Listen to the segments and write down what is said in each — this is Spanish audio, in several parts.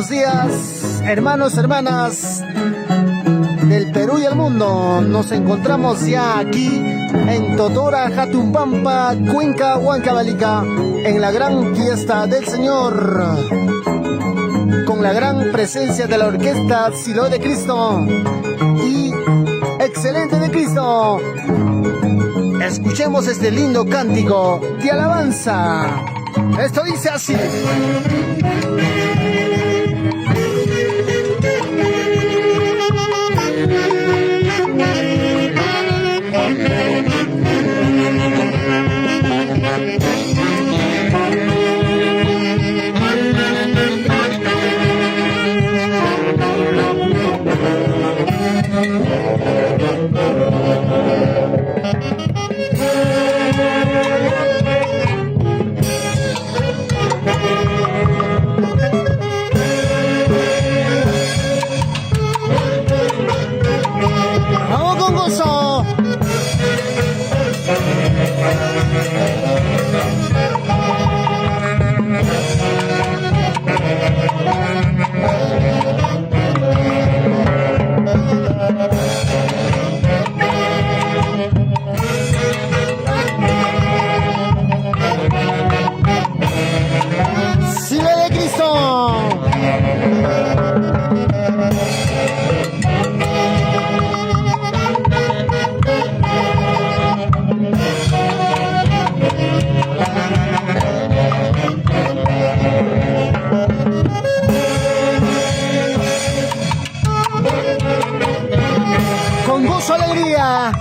buenos días, hermanos, hermanas del Perú y el mundo. Nos encontramos ya aquí en Totora, Jatumpampa, Cuenca, Huancavelica, en la gran fiesta del Señor, con la gran presencia de la orquesta Siloé de Cristo y Excelente de Cristo. Escuchemos este lindo cántico de alabanza. Esto dice así. ¡Vamos con gozo! ¡Siloé de Cristo! Con gozo, alegría.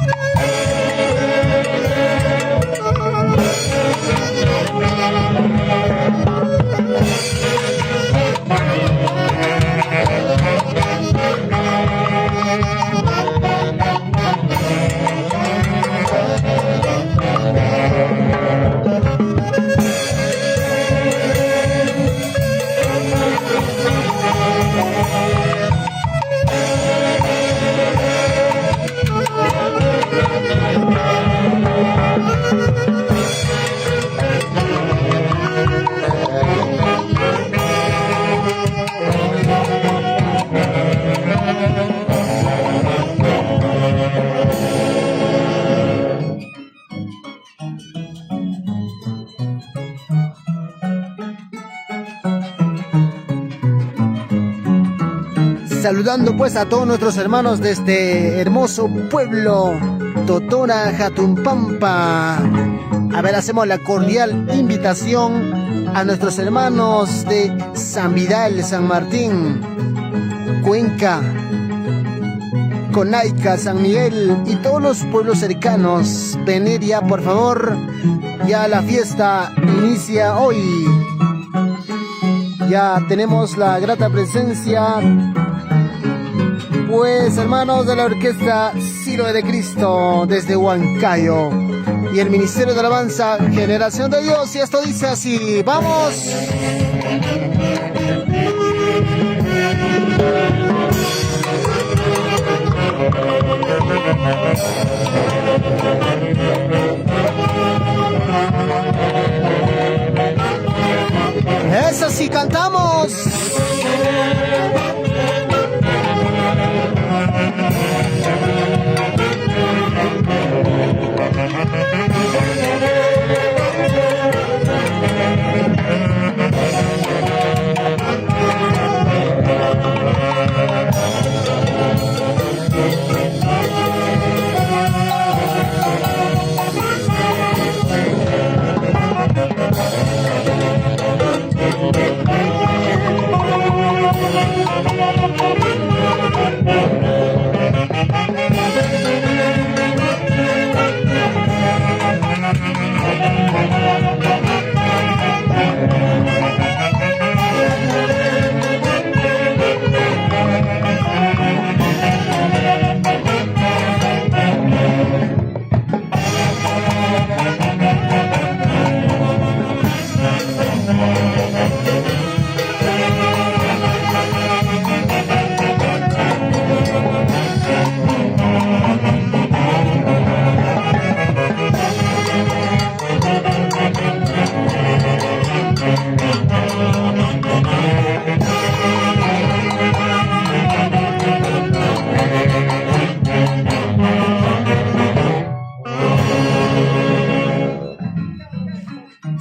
Saludando pues a todos nuestros hermanos de este hermoso pueblo, Totora, Jatumpampa. A ver, hacemos la cordial invitación a nuestros hermanos de San Vidal, San Martín, Cuenca, Conaica, San Miguel y todos los pueblos cercanos. Venir ya, por favor, ya la fiesta inicia hoy. Ya tenemos la grata presencia, pues, hermanos de la orquesta Siloé de Cristo desde Huancayo y el Ministerio de Alabanza Generación de Dios, y esto dice así. ¡Vamos! ¡Eso sí, cantamos!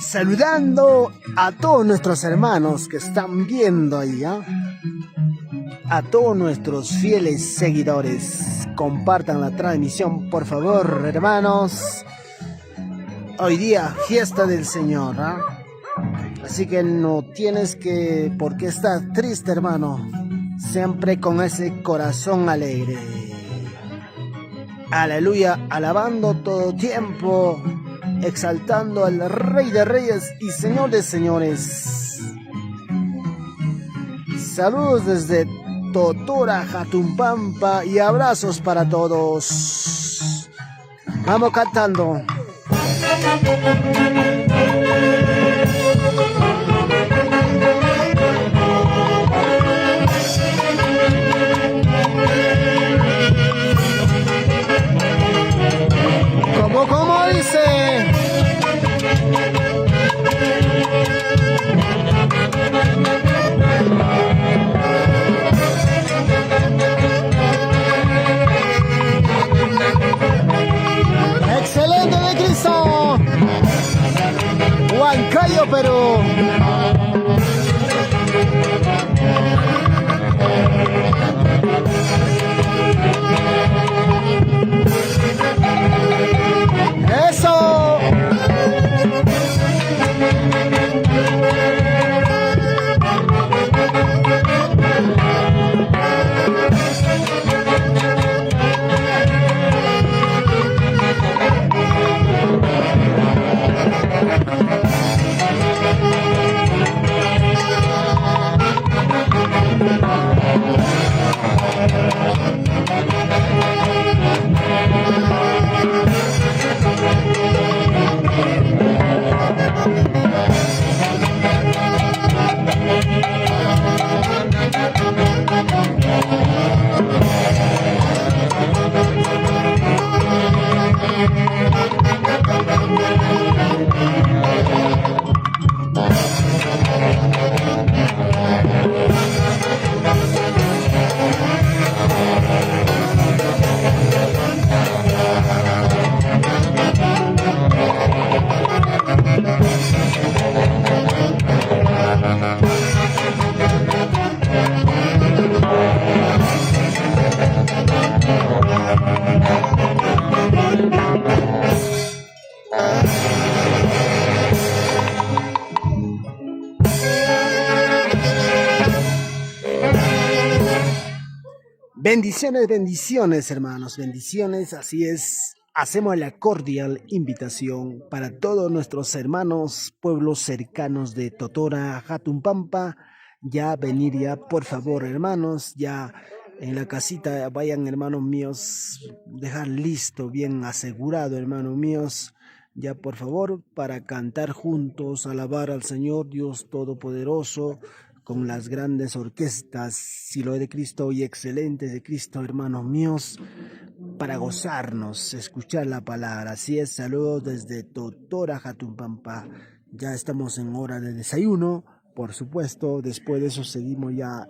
Saludando a todos nuestros hermanos que están viendo ahí, ¿eh? A todos nuestros fieles seguidores. Compartan la transmisión, por favor, hermanos. Hoy día, fiesta del Señor, ¿eh? Así que no tienes por qué estar triste, hermano. Siempre con ese corazón alegre. Aleluya, alabando todo tiempo, exaltando al Rey de Reyes y Señor de Señores. Saludos desde Totora, Jatumpampa, y abrazos para todos. Vamos cantando. ¿Cómo dice? Excelente de Cristo. Huancayo, Perú. ¡Eso! Bendiciones, bendiciones, hermanos, bendiciones, así es. Hacemos la cordial invitación para todos nuestros hermanos, pueblos cercanos de Totora, Jatumpampa, ya venir ya, por favor, hermanos, ya en la casita, vayan, hermanos míos, dejar listo, bien asegurado, hermanos míos, ya por favor, para cantar juntos, alabar al Señor Dios Todopoderoso, con las grandes orquestas, Siloé de Cristo y Excelentes de Cristo, hermanos míos, para gozarnos, escuchar la palabra. Así es, saludos desde Totora, Jatumpampa. Ya estamos en hora de desayuno, por supuesto. Después de eso seguimos ya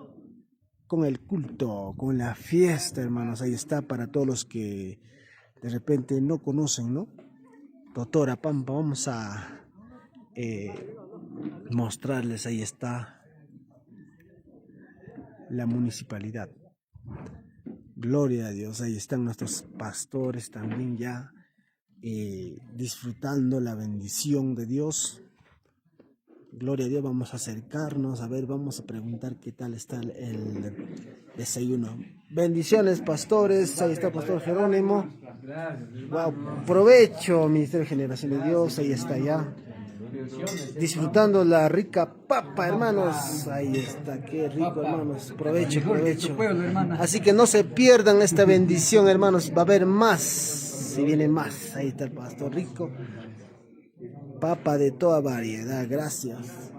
con el culto, con la fiesta, hermanos. Ahí está para todos los que de repente no conocen, ¿no? Totora, Pampa, vamos a mostrarles, ahí está la municipalidad. Gloria a Dios, ahí están nuestros pastores también ya disfrutando la bendición de Dios. Gloria a Dios, vamos a acercarnos, a ver, vamos a preguntar qué tal está el desayuno. Bendiciones, pastores, ahí está Pastor Jerónimo. Wow, provecho, Ministerio de Generación de Dios, ahí está ya. Disfrutando la rica papa, hermanos. Ahí está, qué rico, hermanos. Provecho, provecho. Así que no se pierdan esta bendición, hermanos. Va a haber más, si viene más. Ahí está el pastor rico. Papa de toda variedad, gracias.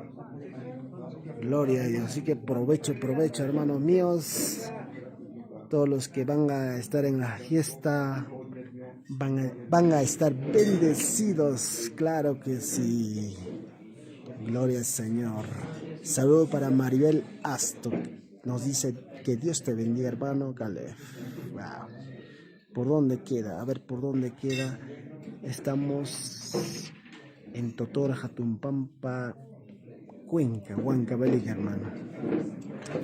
Gloria a Dios. Así que provecho, provecho, hermanos míos. Todos los que van a estar en la fiesta van a estar bendecidos, claro que sí. Gloria al Señor. Saludo para Maribel Asto. Nos dice que Dios te bendiga, hermano Caleb. Wow. ¿Por dónde queda? A ver, ¿por dónde queda? Estamos en Totora, Jatumpampa, Cuenca, Huancavelica, hermano.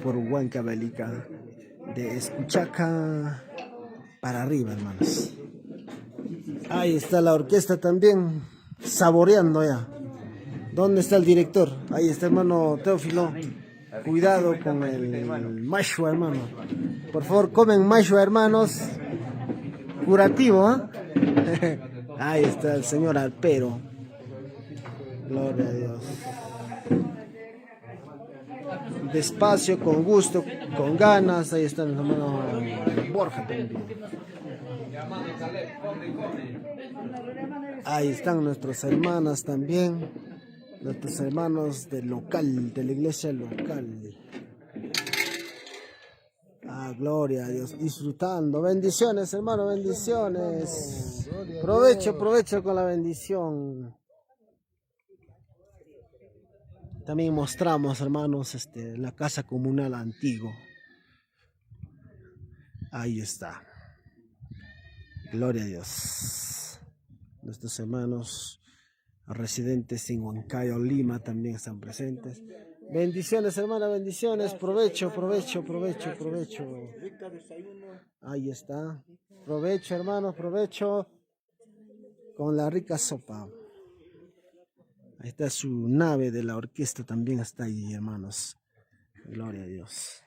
Por Huancavelica, de Escuchaca para arriba, hermanos. Ahí está la orquesta también, saboreando ya. ¿Dónde está el director? Ahí está, hermano Teófilo. Cuidado con el mashua, hermano. Por favor, comen mashua, hermanos. Curativo, ¿eh? Ahí está el señor Alpero. Gloria a Dios. Despacio, con gusto, con ganas. Ahí está el hermano Borja también. Ahí están nuestras hermanas también. Nuestros hermanos del local, de la iglesia local. Ah, gloria a Dios, disfrutando. Bendiciones, hermano, bendiciones. Provecho, provecho con la bendición. También mostramos, hermanos, la casa comunal antigua. Ahí está. Gloria a Dios. Nuestros hermanos residentes en Huancayo, Lima, también están presentes. Bendiciones, hermana, bendiciones. Provecho, provecho, provecho, provecho. Ahí está. Provecho, hermanos, provecho. Con la rica sopa. Ahí está su nave de la orquesta, también está ahí, hermanos. Gloria a Dios.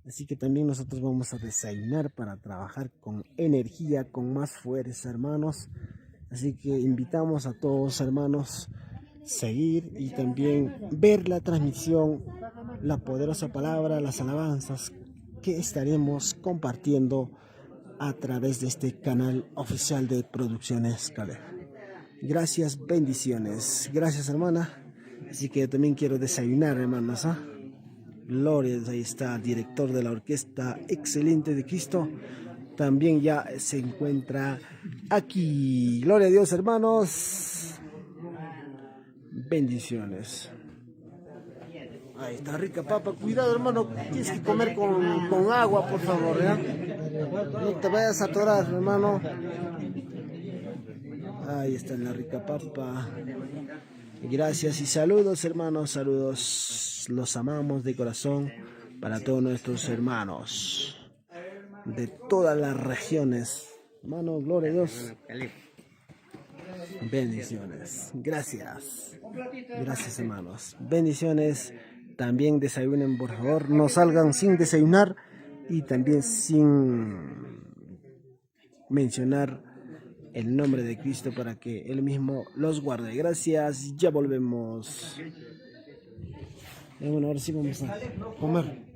Así que también nosotros vamos a desayunar para trabajar con energía, con más fuerza, hermanos. Así que invitamos a todos, hermanos, seguir y también ver la transmisión, la poderosa palabra, las alabanzas que estaremos compartiendo a través de este canal oficial de Producciones Caleb. Gracias, bendiciones. Gracias, hermana. Así que yo también quiero desayunar, hermanos. Gloria, ahí está el director de la orquesta excelente de Cristo. También ya se encuentra aquí. Gloria a Dios, hermanos. Bendiciones. Ahí está rica papa. Cuidado, hermano. Tienes que comer con agua, por favor, ¿ya? No te vayas a atorar, hermano. Ahí está la rica papa. Gracias y saludos, hermanos. Saludos. Los amamos de corazón para todos nuestros hermanos de todas las regiones. Hermano, gloria a Dios. Bendiciones. Gracias. Gracias, hermanos. Bendiciones. También desayunen, por favor. No salgan sin desayunar y también sin mencionar el nombre de Cristo para que Él mismo los guarde. Gracias. Ya volvemos. Bueno, ahora sí vamos a comer.